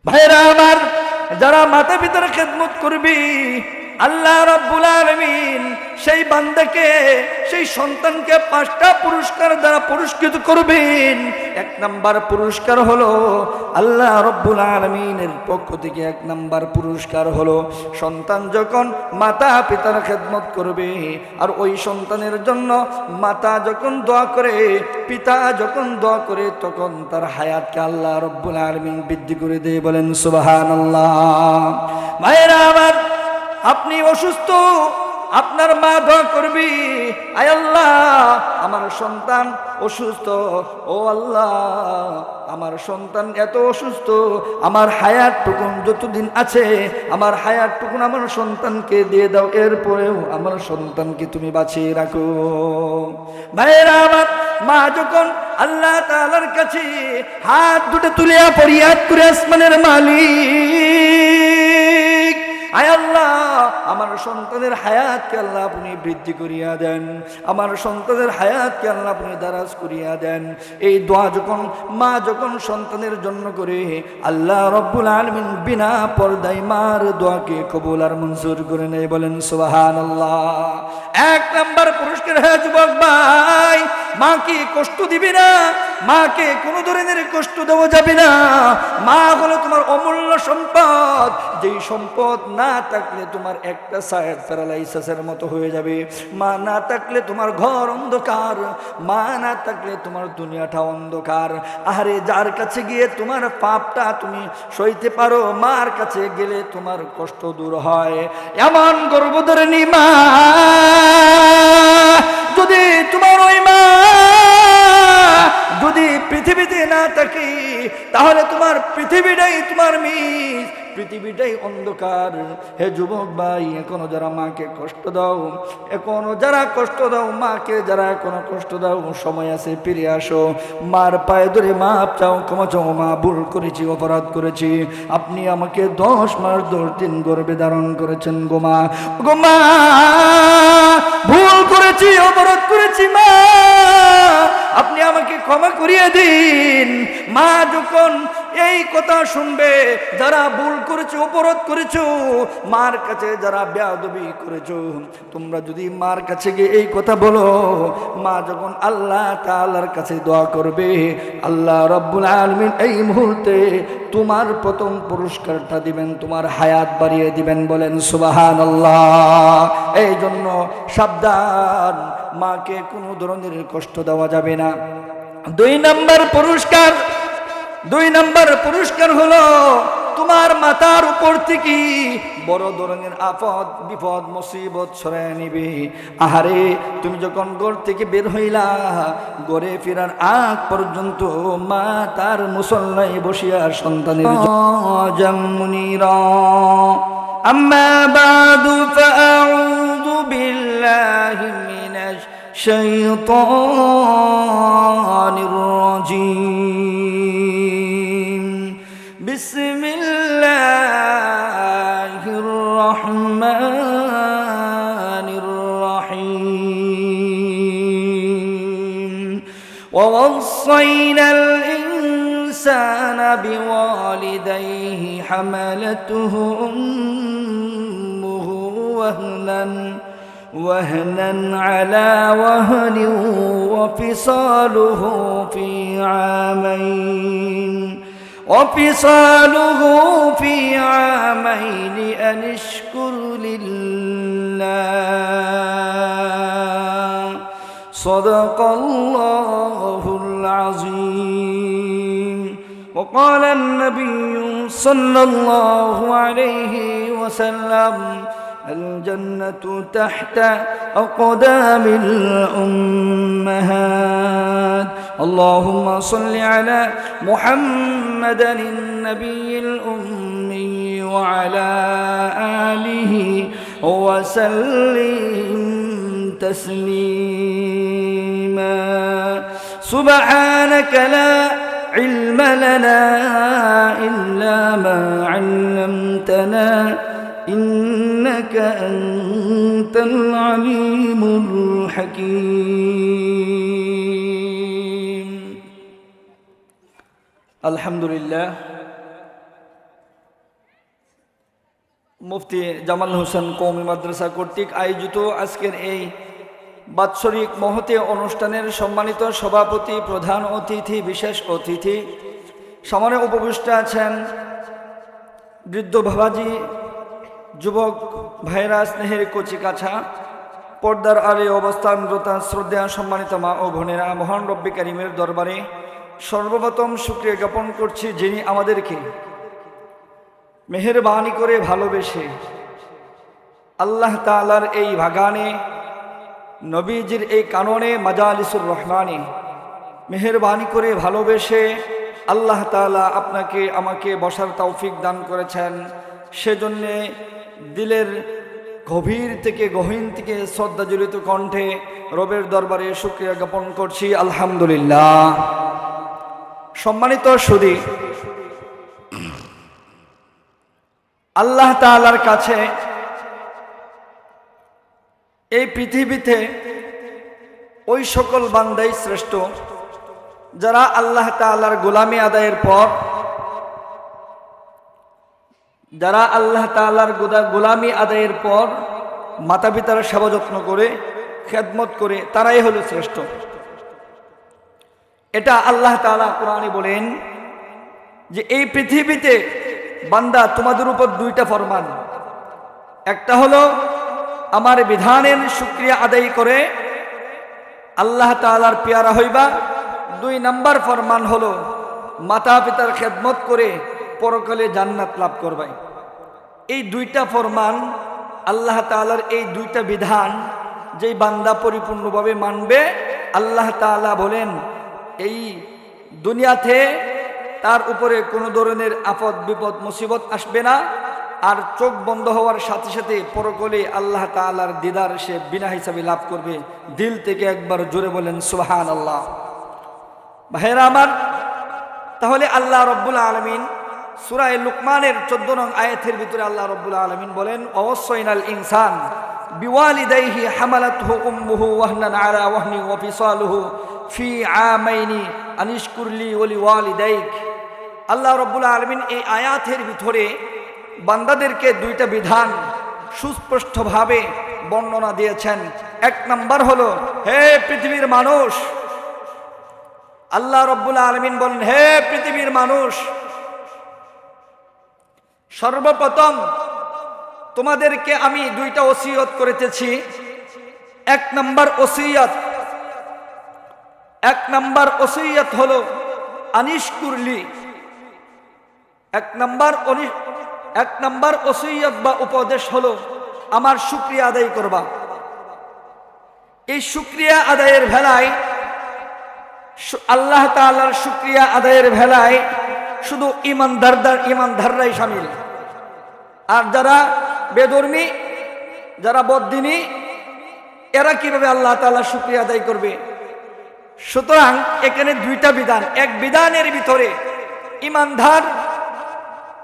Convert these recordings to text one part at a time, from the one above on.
ভাইরা আমার, যারা মাতা পিতার খেদমত করবি, আল্লাহ রাব্বুল আলামিন সেই বান্দাকে, সেই সন্তানকে 5টা পুরস্কার দ্বারা পুরস্কৃত করবেন। 1 নাম্বার পুরস্কার হলো, আল্লাহ রাব্বুল আলামিনের পক্ষ থেকে 1 নাম্বার পুরস্কার হলো, সন্তান যখন মাতা পিতার খেদমত করবে, আর ওই সন্তানের জন্য মাতা যখন দোয়া করে, পিতা যখন দোয়া করে, তখন তার হায়াতকে আল্লাহ রাব্বুল আলামিন বৃদ্ধি করে দেয়। বলেন সুবহানাল্লাহ। ভাইরা আমার, আপনি অসুস্থ, আপনার মা দোয়া করবি, আয় আল্লাহ আমার সন্তান অসুস্থ, ও আল্লাহ আমার সন্তান এত অসুস্থ, আমার হায়াতটুকুন যতদিন আছে, আমার হায়াতটুকুন আমার সন্তানকে দিয়ে দাও, এরপরেও আমার সন্তানকে তুমি বাঁচিয়ে রাখো। ভাইরা আমার, মা যখন আল্লাহ তাআলার কাছে হাত দুটো তুলিয়া ফরিয়াদ করে, আসমানের মালিক, আয় আল্লাহ আমার সন্তানের হায়াতকে আল্লাহ আপনি বৃদ্ধি করিয়া দেন, আমার সন্তানের হায়াতকে আল্লাহ আপনি দারাজ করিয়া দেন। এই দোয়া যখন মা যখন সন্তানের জন্য করে, আল্লাহ রাব্বুল আলামিন বিনা পর্দায় মার দোয়াকে কবুল আর মঞ্জুর করে নেয়। বলেন সুবহানাল্লাহ। 1 নাম্বার পুরস্কার। হ্যাঁ যুবক ভাই, মাকে কষ্ট দিবি না, মাকে কোনো ধরনের কষ্ট দেওয়া যাবে না। মা হলো তোমার অমূল্য সম্পদ, যেই সম্পদ না থাকলে তোমার একটা সাইড প্যারালাইসিসের মতো হয়ে যাবে। মা না থাকলে তোমার ঘর অন্ধকার, মা না থাকলে তোমার দুনিয়াটা অন্ধকার। আরে যার কাছে গিয়ে তোমার পাপটা তুমি সইতে পারো, মার কাছে গেলে তোমার কষ্ট দূর হয়। এমন গর্ভধারিণী মা যদি, তোমার ওই মা যদি পৃথিবীতে না থাকে, তাহলে তোমার পৃথিবীটাই তোমার মিস, পৃথিবীটাই অন্ধকার। হে যুবক ভাই, এখনো যারা মাকে কষ্ট দাও, এখনো যারা কষ্ট দাও মাকে, যারা এখনো কষ্ট দাও, সময় আছে, ফিরে আসো, মার পায়ে ধরে মাপ চাও, ক্ষমা চাও, মা ভুল করেছি, অপরাধ করেছি, আপনি আমাকে 10 মাস 10 দিন গর্ভে ধারণ করেছেন গো মা, গো মা ভুল করেছি, অপরাধ করেছি, মা আপনি আমাকে ক্ষমা করিয়ে দিন। মা যখন এই কথা শুনবে, যারা ভুল করেছো, অপরাধ করেছো, মার কাছে যারা বেয়াদবি করেছো, তোমরা যদি মার কাছে গিয়ে এই কথা বলো, মা যখন আল্লাহ তাআলার কাছে দোয়া করবে, আল্লাহ রাব্বুল আলামিন এই মুহূর্তে তোমার প্রথম পুরস্কারটা দিবেন, তোমার হায়াত বাড়িয়ে দিবেন। বলেন সুবহানাল্লাহ। এই জন্য সাবধান, মাকে কোনো ধরনের কষ্ট দেওয়া যাবে না। 2 নাম্বার পুরস্কার, 2 নাম্বার পুরস্কার হলো, তোমার মাথার উপর থেকে বড় ধরনের আপদ বিপদ মুসিবত সরায় নিবে। আহারে, তুমি যখন ঘর থেকে বের হইলা, ঘরে ফেরার আগ পর্যন্ত মা তার মুসল্লায় বসিয়া সন্তানের জামুনিরা। আম্মা বাদু ফাআউযু বিল্লাহি মিনাশ শাইতানির রাজীম। বিসমিল্লাহির রহমানির রহিম। ওয়াসাইনাল ইনসানা বিওয়ালিদাইহি হামালাতুহু উম্মুহু وهنا على وهن وفصاله في عامين أن اشكر لله صدق الله العظيم. وقال النبي صلى الله عليه وسلم الجنة تحت أقدام الأمهات. اللهم صل على محمد النبي الأمي وعلى آله وسلم تسليما. سبحانك لا علم لنا إلا ما علمتنا إنك أنت العليم الحكيم. الحمد لله. মুফতি জামাল হোসেন কওমি মাদ্রাসা কর্তৃক আয়োজিত আজকের এই বাৎসরিক মহতি অনুষ্ঠানের সম্মানিত সভাপতি, প্রধান অতিথি, বিশেষ অতিথি, সামনে উপবিষ্ট আছেন বৃদ্ধ বাবাজি, যুবক ভাইরা, স্নেহের কচিকাছা, পর্দার আলে অবস্থানরতা শ্রদ্ধা সম্মানিত মা ও বোনেরা, মহান রব্বি কারিমের দরবারে সর্বপ্রথম শুকরিয়া জ্ঞাপন করছি, যিনি আমাদেরকে মেহেরবানি করে ভালোবেসে আল্লাহ তাআলার এই বাগানে, নবীজির এই কাননে মাজালিসুর রহমানে মেহেরবানি করে ভালোবেসে আল্লাহ তাআলা আপনাকে আমাকে বসার তৌফিক দান করেছেন। সেজন্যে দিলের গভীর থেকে গহীন থেকে শ্রদ্ধাজড়িত কণ্ঠে রবের দরবারে শুকরিয়া জ্ঞাপন করছি, আলহামদুলিল্লাহ। সম্মানিত সুধী, আল্লাহ তাআলার কাছে এই পৃথিবীতে ওই সকল বান্দাই শ্রেষ্ঠ যারা আল্লাহ তাআলার গোলামি আদায়ের পর, যারা আল্লাহ তাআলার গোলামি আদায়ের পর মাতা পিতার সেবা যত্ন করে, খেদমত করে, তারাই হলো শ্রেষ্ঠ। এটা আল্লাহ তাআলা কোরআনে বলেন যে এই পৃথিবীতে বান্দা তোমাদের উপর দুইটা ফরমান, একটা হলো আমার বিধানের শুকরিয়া আদায় করে আল্লাহ তাআলার পেয়ারা হইবা, 2 নম্বর ফরমান হলো মাতা পিতার খেদমত করে পরকালে জান্নাত লাভ করবাই। এই দুইটা ফরমান আল্লাহ তাআলার, এই দুইটা বিধান যেই বান্দা পরিপূর্ণভাবে মানবে, আল্লাহ তাআলা বলেন এই দুনিয়াতে তার উপরে কোনো ধরনের আপদ বিপদ মুসিবত আসবে না, আর চোখ বন্ধ হওয়ার সাথে সাথে পরকালে আল্লাহ তাআলার দিদার সে বিনা হিসাবে লাভ করবে। দিল থেকে একবার জোরে বলেন সুবহানাল্লাহ। ভাইরা আমার, তাহলে আল্লাহ রব্বুল আলামিন সূরা লুকমানের 14 নং আয়াতের ভিতরে আল্লাহ রব্বুল আলামিন বলেন, অবশ্যইনাল ইনসান বিওয়ালিদাইহি হামালাতহু উম্মুহু ওয়াহনান আলা ওয়াহনি ওয়া ফিসালুহু ফি আমাইনি আনিশকুরলি ওয়া লিওয়ালিদাইক। আল্লাহ রব্বুল আলামিন এই আয়াতের ভিতরে বান্দাদেরকে দুইটা বিধান সুস্পষ্টভাবে বর্ণনা দিয়েছেন। 1 নম্বর হলো, হে পৃথিবীর মানুষ, আল্লাহ রব্বুল আলামিন বলেন, হে পৃথিবীর মানুষ, সর্বপ্রথম তোমাদেরকে আমি দুইটা ওসিয়ত করিতেছি। 1 নম্বর ওসিয়ত হলো আনিশকুরলি। 1 নম্বর ওসিয়ত বা উপদেশ হলো আমার শুকরিয়া আদায় করবা। এই শুকরিয়া আদায়ের ভেলায়, আল্লাহ তাআলার শুকরিয়া আদায়ের ভেলায় শুধু ইমানদাররাই শামিল। আর যারা বেধর্মী, যারা বদ্দিনী, এরা কিভাবে আল্লাহ তাআলার শুকরিয়া আদায় করবে? সুতরাং এখানে দুইটা বিধান, এক বিধানের ভিতরে ইমানদার,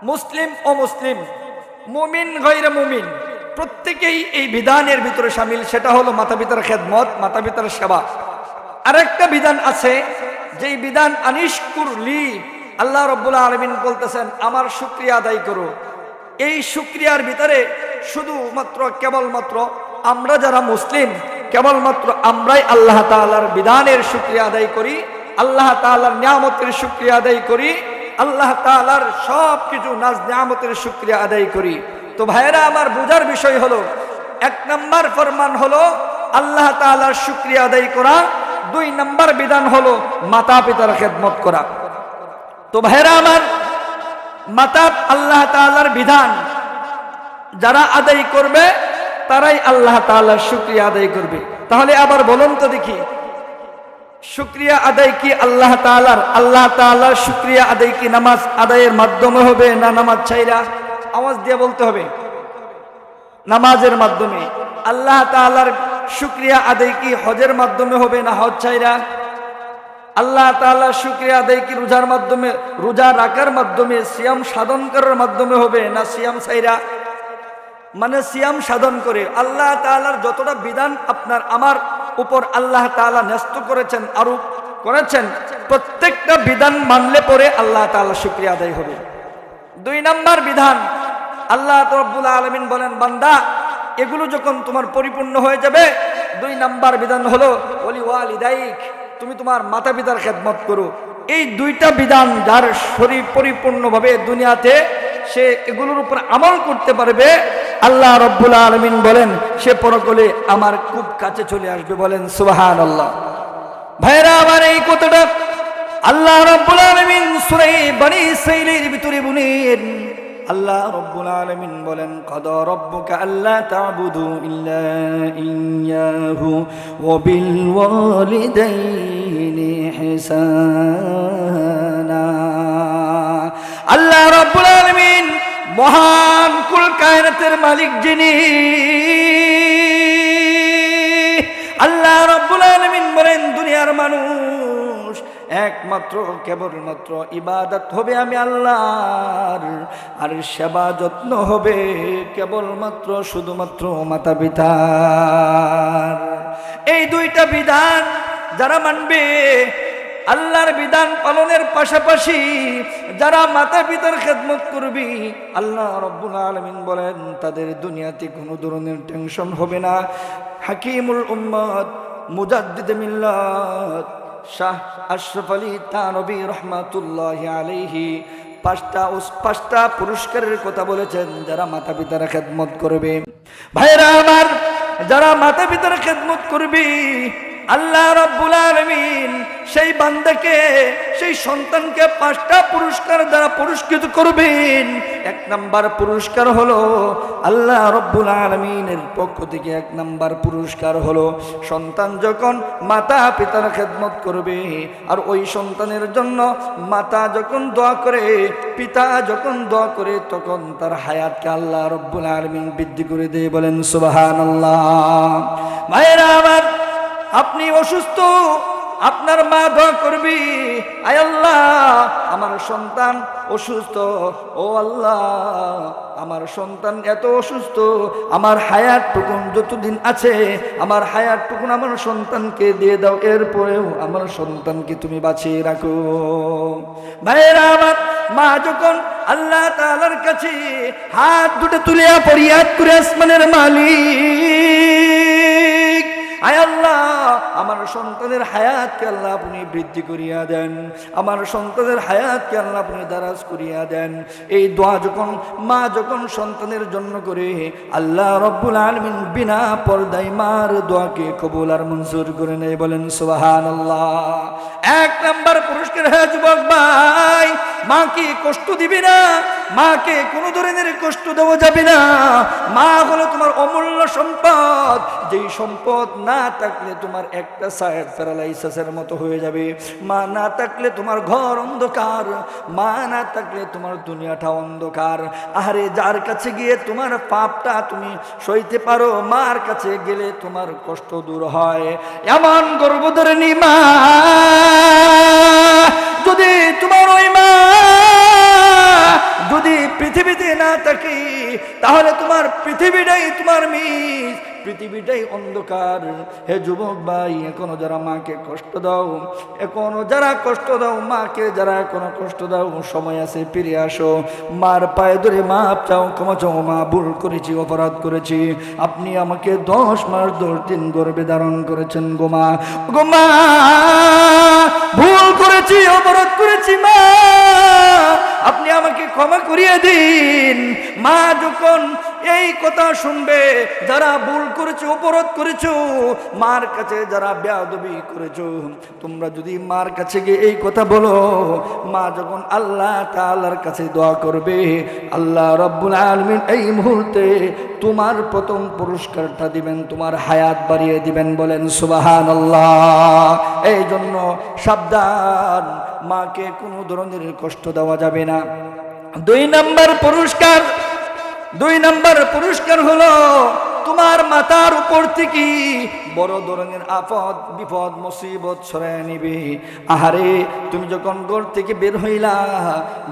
মুসলিম ও মুসলিম, মুমিন গয়রে মুমিন, প্রত্যেকেই এই বিধানের ভিতরে শামিল। সেটা হলো মাতা পিতার খেদমত, মাতা পিতার সেবা। আরেকটা বিধান আছে, যেই বিধান আনিশকুরলি, আল্লাহ রব্বুল আলামিন বলতেছেন আমার শুকরিয়া আদায় করো। এই শুকরিয়ার ভিতরে শুধুমাত্র কেবলমাত্র আমরা যারা মুসলিম, কেবলমাত্র আমরাই আল্লাহ তাআলার বিধানের শুকরিয়া আদায় করি, আল্লাহ তাআলার নিয়ামতের শুকরিয়া আদায় করি, আল্লাহ তাআলার সব কিছু নাজ নিয়ামতের শুকরিয়া আদায় করি। তো ভাইরা আমার, বোঝার বিষয় হলো 1 নম্বর ফরমান হলো আল্লাহ তাআলার শুকরিয়া আদায় করা, 2 নম্বর বিধান হলো মাতা পিতার খেদমত করা। তো ভাইরা আমার, আল্লাহ তাআলার বিধান যারা আদায় করবে তারাই আল্লাহ তাআলার শুকরিয়া আদায় করবে। তাহলে আবার বলুন তো দেখি, শুকরিয়া আদায় কি আল্লাহ তাআলার? আল্লাহ তাআলার শুকরিয়া আদায় কি নামাজ আদায়ের মাধ্যমে হবে, না নামাজ ছাইরা? আওয়াজ দিয়ে বলতে হবে, নামাজের মাধ্যমে। আল্লাহ তাআলার শুকরিয়া আদায় কি হজের মাধ্যমে হবে, না হজ ছাইরা? আল্লাহ তাআলার শুকরিয়া আদায় কি রোজার মাধ্যমে, রোজা রাখার মাধ্যমে, সিয়াম সাধন করার মাধ্যমে হবে, না সিয়াম ছাইরা? মানে সিয়াম সাধন করে আল্লাহ তাআলার যতটা বিধান আপনার আমার উপর আল্লাহ তাআলা ন্যস্ত করেছেন, আরোপ করেছেন, প্রত্যেকটা বিধান মানলে পরে আল্লাহ তাআলা শুকরিয়া আদায় হবে। 2 নম্বর বিধান আল্লাহ রাব্বুল আলামিন বলেন, বান্দা এগুলো যখন তোমার পরিপূর্ণ হয়ে যাবে, 2 নাম্বার বিধান হলো ওয়ালি ওয়ালিদাইক, তুমি তোমার মাতা পিতার খেদমত করো। এই 2টা বিধান যার শরীর পরিপূর্ণভাবে দুনিয়াতে সে এগুলোর উপর আমল করতে পারবে, আল্লাহ রাব্বুল আলামিন বলেন সে পরকালে আমার খুব কাছে চলে আসবে। বলেন সুবহানাল্লাহ। ভাইরা আমার, এই কথাটা আল্লাহ রাব্বুল আলামিন সূরা বনী ইসরাঈলের ভিতরে বলেন। আল্লাহ রাব্বুল আলামিন বলেন, কাদা রাব্বুকা আল্লা তা'বুদু ইল্লা ইয়্যাহু ওয়া বিল ওয়ালিদাইনি ইহসানা। আল্লাহ রাব্বুল আলামিন মহান কুল কায়নাতের মালিক যিনি, আল্লাহ রাব্বুল আলামিন বলেন, দুনিয়ার মানুষ একমাত্র কেবলমাত্র ইবাদত হবে আমি আল্লাহর, আর সেবা যত্ন হবে কেবলমাত্র শুধুমাত্র মাতা পিতার। এই 2টা বিধান যারা মানবে, আল্লাহর বিধান পালনের পাশাপাশি যারা মাতা পিতার খেদমত করবে, আল্লাহ রাব্বুল আলামিন বলেন তাদের দুনিয়াতে কোনো ধরনের টেনশন হবে না। হাকিমুল উম্মাত মুজাদ্দিদে মিল্লাত শাহ আশরাফ আলী থানভী রাহমাতুল্লাহি আলাইহি 5টা পুরস্কারের কথা বলেছেন যারা মাতা পিতার খেদমত করবে। ভাইরা আমার, যারা মাতা পিতার খেদমত করবে, আল্লাহ রাব্বুল আলামিন সেই বান্দাকে, সেই সন্তানকে 5টা পুরস্কার দ্বারা পুরস্কৃত করবেন। 1 নাম্বার পুরস্কার হলো আল্লাহ রাব্বুল আলামিনের পক্ষ থেকে 1 নাম্বার পুরস্কার হলো সন্তান যখন মাতা পিতার খেদমত করবে, আর ওই সন্তানের জন্য মাতা যখন দোয়া করে, পিতা যখন দোয়া করে, তখন তার হায়াতকে আল্লাহ রাব্বুল আলামিন বৃদ্ধি করে দেয়। বলেন সুবহানাল্লাহ। ভাইরা আমার, আপনি অসুস্থ, আপনার মা দোয়া করবি, আয় আল্লাহ আমার সন্তান অসুস্থ, ও আল্লাহ আমার সন্তান এত অসুস্থ, আমার হায়াতটুকুন যতদিন আছে আমার হায়াতটুকুন আমার সন্তানকে দিয়ে দাও, এরপরেও আমার সন্তানকে তুমি বাঁচিয়ে রাখো। ভাইরা আমার, মা যখন আল্লাহ তাআলার কাছে হাত দুটো তুলে ফরিয়াদ করে, আসমানের মালিক, আয় আল্লাহ আমার সন্তানের হায়াতকে আল্লাহ আপনি বৃদ্ধি করিয়া দেন, আমার সন্তানের হায়াতকে আল্লাহ আপনি দারাজ করিয়া দেন। এই দোয়া যখন মা যখন সন্তানের জন্য করে, আল্লাহ রাব্বুল আলামিন বিনা পর্দায় মার দোয়াকে কবুল আর মঞ্জুর করে নেয়। বলেন সুবহানাল্লাহ। 1 নাম্বার পুরস্কার, হ্যাঁ যুবক ভাই, মাকে কষ্ট দিবি না, মাকে কোনো ধরনের কষ্ট দেওয়া যাবে না। মা হলো তোমার অমূল্য সম্পদ, যেই সম্পদ না থাকলে তোমার একটা সাইড প্যারালাইসিসের মতো হয়ে যাবে। মা না থাকলে তোমার ঘর অন্ধকার, মা না থাকলে তোমার দুনিয়াটা অন্ধকার। আরে যার কাছে গিয়ে তোমার পাপটা তুমি সইতে পারো, মার কাছে গেলে তোমার কষ্ট দূর হয়। এমন গর্ভধারিণী মা যদি, তোমার ওই মা যদি পৃথিবীতে না থাকে, তাহলে তোমার পৃথিবীটাই তোমার মিস, পৃথিবীটাই অন্ধকার। হে যুবক ভাই, এখনো যারা মাকে কষ্ট দাও, এখনো যারা কষ্ট দাও মাকে, যারা এখনো কষ্ট দাও, সময় আছে, ফিরে আসো, মার পায়ে ধরে মাপ চাও, ক্ষমা চাও, মা ভুল করেছি, অপরাধ করেছি, আপনি আমাকে 10 মাস 10 দিন গর্ভে ধারণ করেছেন গো মা, গো মা ভুল করেছি, অপরাধ করেছি, মা আপনি আমাকে ক্ষমা করিয়ে দিন। মা যখন এই কথা শুনবে, যারা ভুল করেছো, অপরাধ করেছো, মার কাছে যারা বেয়াদবি করেছো, তোমরা যদি মার কাছে গিয়ে এই কথা বলো, মা যখন আল্লাহ তাআলার কাছে দোয়া করবে, আল্লাহ রাব্বুল আলামিন এই মুহূর্তে তোমার প্রথম পুরস্কারটা দিবেন, তোমার হায়াত বাড়িয়ে দিবেন। বলেন সুবহানাল্লাহ। এই জন্য সাবধান, মাকে কোনো ধরনের কষ্ট দেওয়া যাবে না। 2 নাম্বার পুরস্কার হলো তোমার মাথার উপর থেকে বড় ধরনের আপদ বিপদ মুসিবত সরায় নিবে। আহারে, তুমি যখন ঘর থেকে বের হইলা,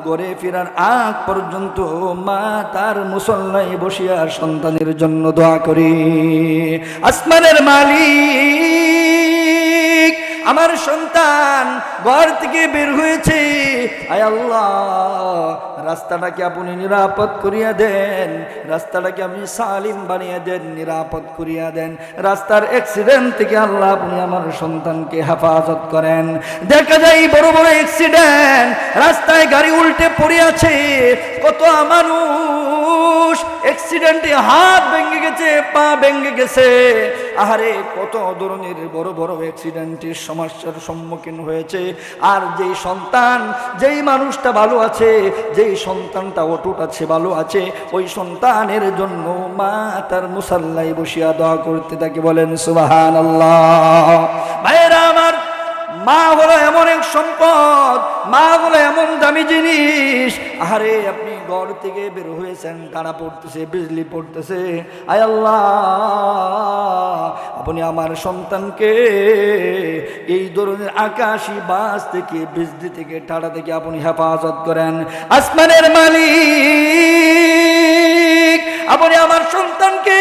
ঘরে ফেরার আগ পর্যন্ত মা তার মুসল্লায় বসিয়া সন্তানের জন্য দোয়া করে, আসমানের মালিক আমার সন্তান ঘর থেকে বের হয়েছে, আয় আল্লাহ, রাস্তাটাকে আপনি নিরাপদ করিয়া দেন, রাস্তাটাকে আপনি সালিম বানিয়ে দেন, নিরাপদ করিয়া দেন। রাস্তার অ্যাক্সিডেন্ট থেকে আল্লাহ আপনি আমার সন্তানকে হেফাজত করেন। দেখা যায় বড় বড় অ্যাক্সিডেন্ট, রাস্তায় গাড়ি উল্টে পড়ে আছে, কত মানুষ অ্যাক্সিডেন্টে হাত ভেঙে গেছে, পা ভেঙে গেছে। আহারে, কত ধরনের বড় বড় অ্যাক্সিডেন্টের সমস্যার সম্মুখীন হয়েছে। আর যেই সন্তান, যেই মানুষটা ভালো আছে, যেই সন্তানটা অটুট আছে, ভালো আছে, ওই সন্তানের জন্য মা তার মুসাল্লায় বসিয়া দোয়া করতে থাকে। বলেন সুবহানাল্লাহ। ভাইরা আমার, মা হলো এমন এক সম্পদ, মা হলো এমন দামি জিনিস। আরে আপনি ঘর থেকে বের হয়েছেন, টানা পড়তেছে, বিজলি পড়তেছে, আয় আল্লাহ, আপনি আমার সন্তানকে এই ধরনের আকাশী বাস থেকে, বিজলি থেকে, টানা থেকে আপনি হেফাজত করেন। আসমানের মালিক, আপনি আমার সন্তানকে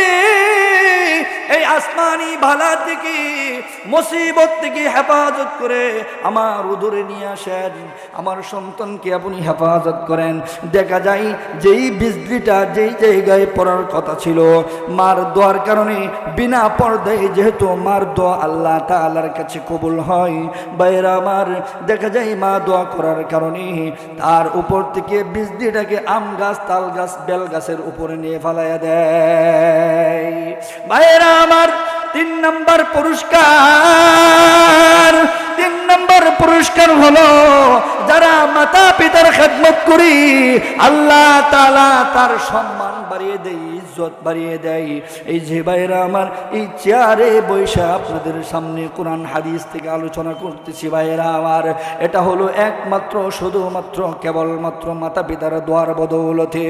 এই আসমানি ভালা থেকে, মুসিবত থেকে হেফাজত করে আমার উদরে নিয়ে আসেন। আমার সন্তানকে আপনি হেফাজত করেন। দেখা যায় যেই বিজলিটা যেই জায়গায় পড়ার কথা ছিল, মার দোয়ার কারণে বিনা পর্দায়, যেহেতু মার দোয়া আল্লাহ তাআলার কাছে কবুল হয়, বাইরা আমার, দেখা যায় মা দোয়া করার কারণে তার উপর থেকে বিজলিটাকে আম গাছ, তাল গাছ, বেল গাছের উপরে নিয়ে ফালাইয়া দেয়। বাইরা আমার, 3 নম্বর পুরস্কার, 3 নম্বর পুরস্কার হলো যারা মাতা পিতার খেদমত করি, আল্লাহ তাআলা তার সম্মান বাড়িয়ে দেয়, ইজ্জত বাড়িয়ে দেয়। এই যে ভাইরা আমার, এই চেয়ারে বৈশা আপনাদের সামনে কোরআন হাদিস থেকে আলোচনা করতেছি ভাইরা আমার, এটা হলো একমাত্র, শুধুমাত্র, কেবলমাত্র মাতা পিতার দোয়ার বদৌলতে।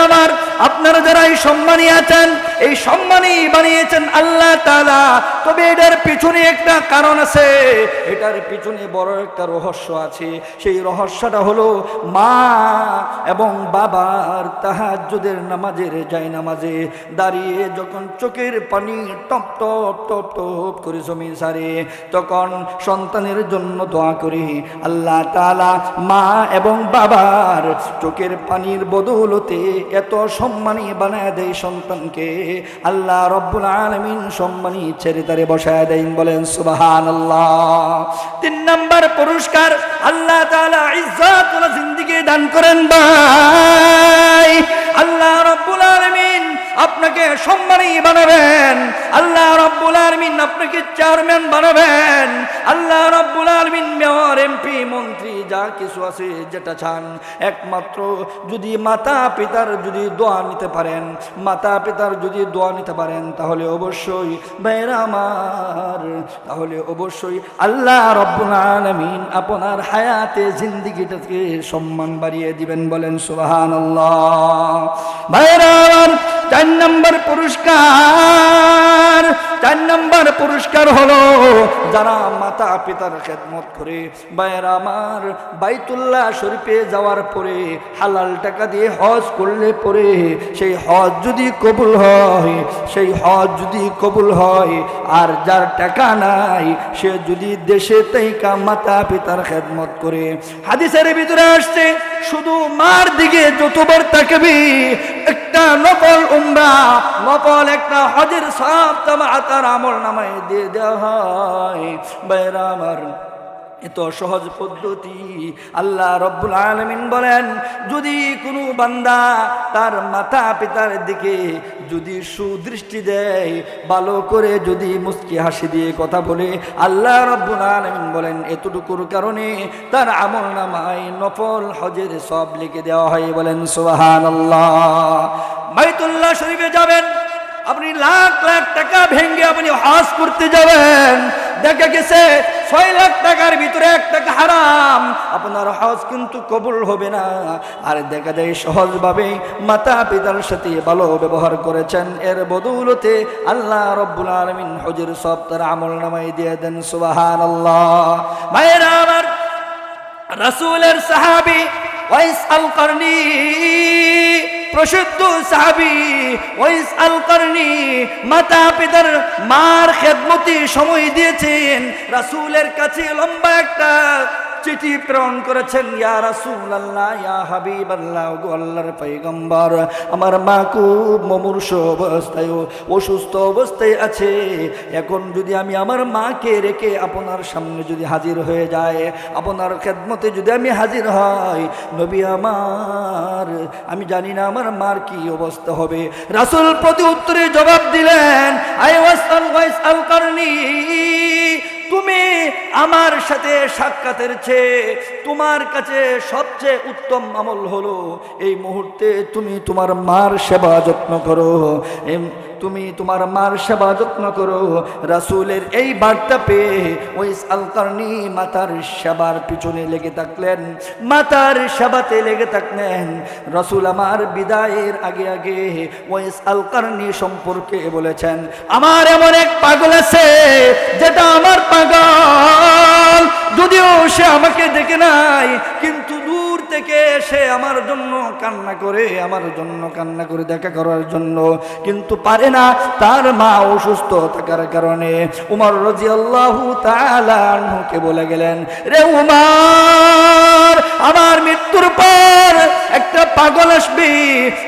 আমার আপনারা যারা এই সম্মানী আছেন, এই সম্মানী বানিয়েছেন আল্লাহ তাআলা, তবে এটার পিছনে একটা কারণ আছে, এটার পিছনে বড় একটা রহস্য আছে। সেই রহস্যটা হলো মা এবং বাবার তাহাজ্জুদের নামাজের জায়নামাজে দাঁড়িয়ে যখন চোখের পানি টপ টপ টপ টপ করে জমি সারে, তখন সন্তানের জন্য দোয়া করি আল্লাহ তাআলা মা এবং বাবার চোখের পানির বদৌলতে এত সম্মানী বানায় দেয় সন্তানকে, আল্লাহ রব্বুল আলামিন সম্মানী ছেড়ে তারে বসায় দেন। বলেন সুবহানাল্লাহ। 3 নম্বর পুরস্কার, আল্লাহ তাআলা ইজ্জতুল জিন্দেগি দান করেন ভাই। আল্লাহ রব্বুল আলামিন আপনাকে সম্মানী বানাবেন, আল্লাহ রব্বুল আলামিন আপনাকে চেয়ারম্যান বানাবেন, আল্লাহ রব্বুল আলামিন মেয়র, এমপি, মন্ত্রী, যা কিছু আছে যেটা চান, একমাত্র যদি মাতা পিতার যদি দোয়া নিতে পারেন, মাতা পিতার যদি দোয়া নিতে পারেন, তাহলে অবশ্যই ভাইরা আমার, তাহলে অবশ্যই আল্লাহ রব্বুল আলামিন আপনার হায়াতে, জিন্দেগিটাকে সম্মান বাড়িয়ে দিবেন। বলেন সুবহানাল্লাহ। ভাইরা আমার, 4 নম্বর পুরস্কার, 4 নম্বর পুরস্কার হলো যারা মাতা পিতার খেদমত করে, ভাইরা আমার, বাইতুল্লাহ শরীফে যাওয়ার পরে হালাল টাকা দিয়ে হজ করলে পরে সেই হজ যদি কবুল হয়, সেই হজ যদি কবুল হয়, আর যার টাকা নাই সে যদি দেশে তাইকা মাতা পিতার খেদমত করে, হাদিসের ভিতরে আসছে শুধু মার দিকে যতবার তাকাবি একটা নফল উমরা, নফল একটা হজের সওয়াব তার আমল নামায় দিয়ে দেওয়া হয়। ভাইরা আমার, এত সহজ পদ্ধতি। আল্লাহ রব্বুল আলামিন বলেন, যদি কোনো বান্দা তার মাতা পিতার দিকে যদি সুদৃষ্টি দেয়, ভালো করে যদি মুস্কি হাসি দিয়ে কথা বলে, আল্লাহ রব্বুল আলামিন বলেন এতটুকুর কারণে তার আমলনামায় নফল হজের সওয়াব লিখে দেওয়া হয়। বলেন সুবহানাল্লাহ। বাইতুল্লাহ শরীফে যাবেন, আপনি লাখ লাখ টাকা ভেঙে আপনি হজ করতে যাবেন, দেখা গেছে 6 লাখ টাকার ভিতরে 1 টাকা হারাম, আপনার হজ কিন্তু কবুল হবে না। আর দেখা যায় সহজভাবে মাতা পিতার সাথে ভালো ব্যবহার করেছেন, এর বদৌলতে আল্লাহ রব্বুল আলামিন হজের সওয়াব তার আমলনামায় দিয়ে দেন। সুবহানাল্লাহ। ভাইরা আমার, রাসূলের সাহাবী ওয়াইস আল কারনী, প্রসিদ্ধ সাহাবী ওয়াইস আল কারনী, মাতা পিতার মার খেদমতে সময় দিয়েছেন, রাসূলের কাছে লম্বা একটা চিঠি প্রেরণ করেছেন, ইয়া রাসূলুল্লাহ, ইয়া হাবিবাল্লাহ, গো আল্লাহর পয়গম্বর, আমার মা খুব মুমূর্ষ অবস্থায়, অসুস্থ অবস্থায় আছে। এখন যদি আমি আমার মাকে রেখে আপনার সামনে যদি হাজির হয়ে যায়, আপনার খেদমতে যদি আমি হাজির হই, নবী আমার, আমি জানি না আমার মার কি অবস্থা হবে। রাসূল প্রতি উত্তরে জবাব দিলেন, ওয়াইসাল কারনি, তুমি আমার সাথে সাক্ষাতের চেয়ে তোমার কাছে সবচেয়ে উত্তম আমল হলো এই মুহূর্তে তুমি তোমার মার সেবা যত্ন করো, তুমি তোমার মার সেবা যত্ন করো। রাসূলের এই বার্তা পেয়ে ওয়াইসাল কারনি মাতার সেবার পিছনে লেগে থাকলেন, মাতার সেবাতে লেগে থাকলেন। রাসূল আমার বিদায়ের আগে আগে ওয়াইসাল কারনি সম্পর্কে বলেছেন, আমার এমন এক পাগল আছে যেটা আমার পাগল, যদিও সে আমাকে দেখে নাই, কিন্তু দূর থেকে সে আমার জন্য কান্না করে, আমার জন্য কান্না করে দেখা করার জন্য, কিন্তু পারে না, তার মা অসুস্থ থাকার কারণে। উমর রাদিয়াল্লাহু তাআলা আনহুকে বলে গেলেন, রে উমর, আমার মৃত্যুর পর একটা পাগল আসবে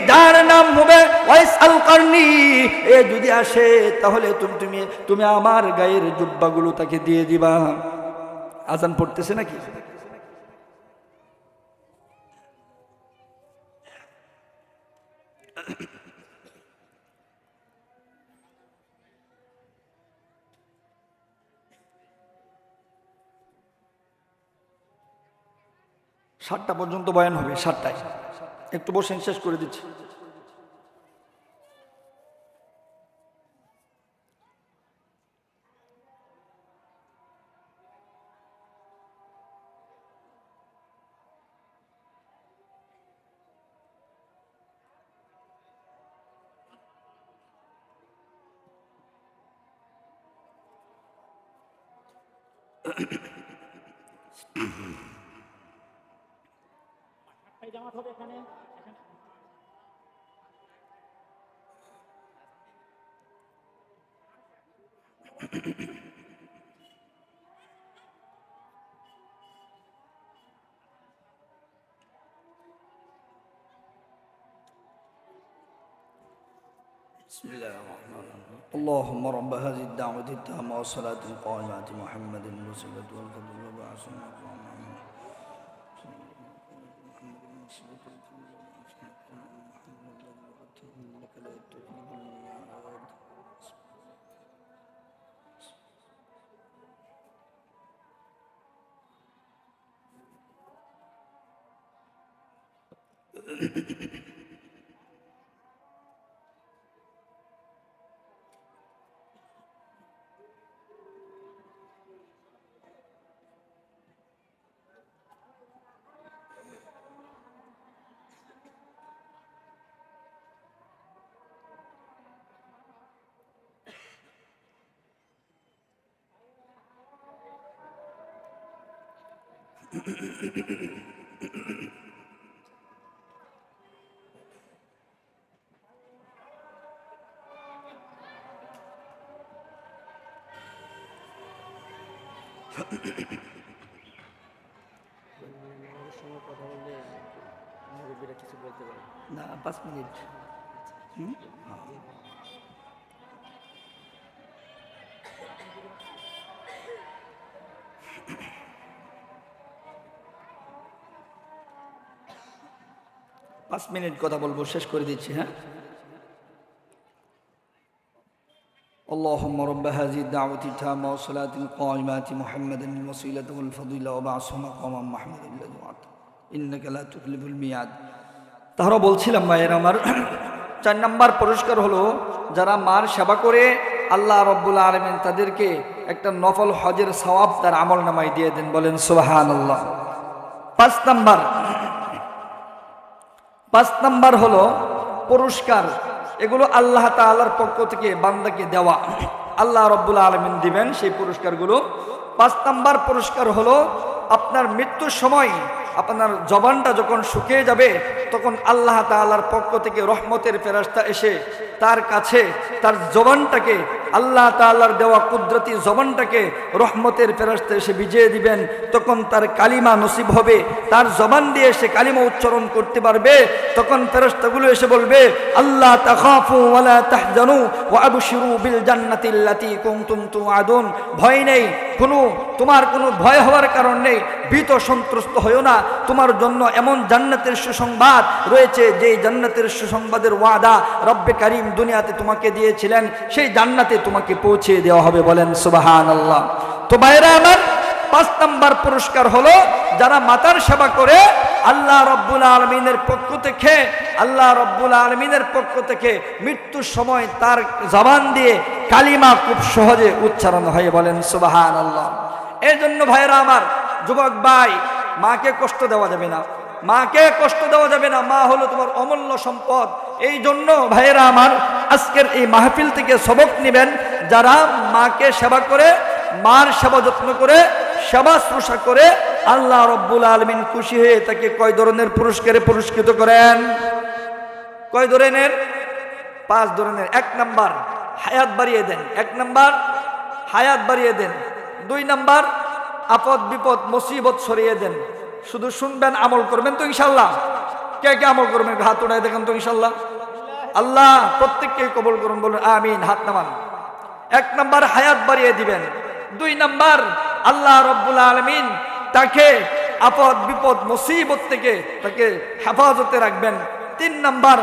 যার নাম হবে ওয়াইসাল কারনি, এ যদি আসে তাহলে তুমি আমার গায়ের জুব্বাগুলো তাকে দিয়ে দিবা। আজান পড়তেছে নাকি? সাতটা পর্যন্ত বয়ান হবে, 7টায় একটু বসেন, শেষ করে দিচ্ছি। জামাত হবে এখানে। بسم الله الرحمن الرحيم. اللهم رب هذه الدعوة التامة والصلاة القائمة محمد الوسيلة والفضل وبعث مقام إنك لا تخلف الميعاد. কথা বললে মুরব্বীরা কিছু বলতে পারে না, 5 মিনিট। পাঁচ মিনিট কথা বলবো, শেষ করে দিচ্ছি। হ্যাঁ, اللهم رب هذه الدعوة التامة والصلاة القائمة محمدا الوسيلة والفضيلة وبعثه مقاما محمودا الذي وعدته إنك لا تخلف الميعاد। তাহলে বলছিলাম মায়ের আমার, 4 নাম্বার পুরস্কার হলো যারা মার সেবা করে আল্লাহ রাব্বুল আলামিন তাদেরকে একটা নফল হজের সওয়াব তার আমল নামায় দিয়ে দেন, বলেন সুবহানাল্লাহ। 5 নাম্বার হলো পুরস্কার, এগুলো আল্লাহ তাআলার পক্ষ থেকে বান্দাকে দেওয়া, আল্লাহ রাব্বুল আলামিন দিবেন সেই পুরস্কারগুলো। 5 নাম্বার পুরস্কার হলো আপনার মৃত্যুর সময় আপনার জবানটা যখন শুকিয়ে যাবে তখন আল্লাহ তাআলার পক্ষ থেকে রহমতের ফেরেশতা এসে তার কাছে তার জবানটাকে আল্লাহ তাআলার দেওয়া কুদরতি জবানটাকে রহমতের ফেরেশতা এসে ভিজিয়ে দিবেন, তখন তার কালিমা নসিব হবে, তার জবান দিয়ে সে কালিমা উচ্চারণ করতে পারবে। তখন ফেরেশতাগুলো এসে বলবে, আল্লাহ তাখাফু ওয়ালা তাহজানু ওয়া আবশিরু বিল জান্নাতিল্লাতী কুনতুম তুআদুন। ভয় নেই, তোমার কোনো ভয় হওয়ার কারণ নেই, ভীত সন্ত্রস্ত হয়ো না, তোমার জন্য এমন জান্নাতের সুসংবাদ রয়েছে যেই জান্নাতের সুসংবাদের ওয়াদা রব্বে কারীম দুনিয়াতে তোমাকে দিয়েছিলেন, সেই জান্নাতে তোমাকে পৌঁছে দেওয়া হবে। বলেন সুবহানাল্লাহ। তো ভাইরা আমার, 5 নাম্বার পুরস্কার হলো যারা মাতার সেবা করে আল্লাহ রব্বুল আলামিনের পক্ষ থেকে মৃত্যুর সময় তার জবান দিয়ে কালিমা খুব সহজে উচ্চারণ হয়। বলেন সুবহানাল্লাহ। এই জন্য ভাইরা আমার, যুবক ভাই, মাকে কষ্ট দেওয়া যাবে না, মাকে কষ্ট দেওয়া যাবে না। মা হলো তোমার অমূল্য সম্পদ। এই জন্য ভাইরা আমার, আজকের এই মাহফিল থেকে সবক নেবেন, যারা মাকে সেবা করে, মার সেবা যত্ন করে, সেবা শুশ্রূষা করে, আল্লাহ রব্বুল আলামিন খুশি হয়ে তাকে কয় ধরনের পুরস্কারে পুরস্কৃত করেন? কয় ধরনের? 5 ধরনের। 1 নাম্বার, হায়াত বাড়িয়ে দেন। 1 নাম্বার, হায়াত বাড়িয়ে দেন। 2 নাম্বার, আপদ বিপদ মুসিবত সরিয়ে দেন। শুধু শুনবেন, আমল করবেন তো ইনশাল্লাহ? কে কে আমল করবেন হাত উঠায় দেখেন তো ইনশাল্লাহ? আল্লাহ প্রত্যেককে কবুল করুন, বলুন আমিন, হাত নামান। 1 নাম্বার, হায়াত বাড়িয়ে দিবেন। 2 নাম্বার, আল্লাহ রব্বুল আলামিন তাকে আপদ বিপদ মুসিবত থেকে তাকে হেফাজতে রাখবেন। 3 নাম্বার,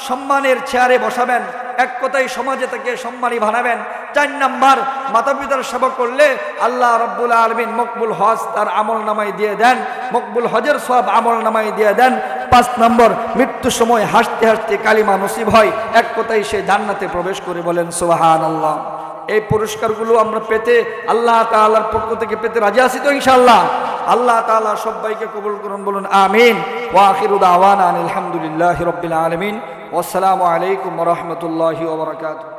সম্মানের চেয়ারে বসাবেন, এক কথায় সমাজে তাকে সম্মানী বানাবেন। 4 নাম্বার, মাতা পিতার সেবা করলে আল্লাহ রব্বুল আলামিন মকবুল হজ তার আমল নামায় দিয়ে দেন, মকবুল হজের সব আমল নামায় দিয়ে দেন। 5 নম্বর, মৃত্যুর সময় হাসতে হাসতে কালিমা নসিব হয়, এক কথায় সে জান্নাতে প্রবেশ করে। বলেন সুবহানাল্লাহ। এই পুরস্কারগুলো আমরা পেতে, আল্লাহ তাআলার পক্ষ থেকে পেতে রাজি আছি তো ইনশাআল্লাহ? আল্লাহ তাআলা সবাইকে কবুল করুন, বলুন আমিন। ওয়া আখিরু দাওয়ানা আলহামদুলিল্লাহি রাব্বিল আলামিন। ওয়াসসালামু আলাইকুম ওয়া রাহমাতুল্লাহি ওয়া বারাকাতুহু।